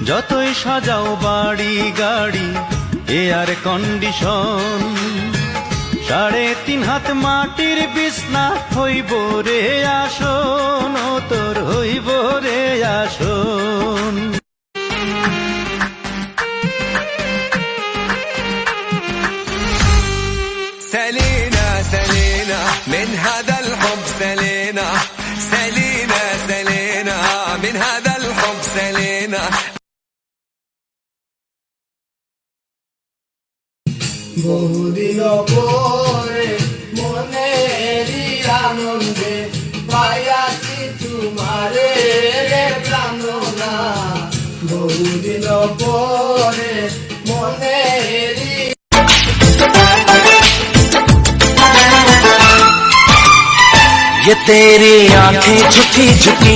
যতই সাজাও বাড়ি গাড়ি এয়ার কন্ডিশন, 3.5 হাত মাটির বিছনা হইব রে আসন, ও তোর হইব রে আসন। سلينا سلينا من هذا الحب سلينا، سلينا سلينا من هذا الحب سلينا। বহুদিন পরে মনেরই আনন্দে পাইয়াছি তোমারে রে প্রাণনা, বহুদিন পরে মনেরই। ये तेरी आंखें झुकी झुकी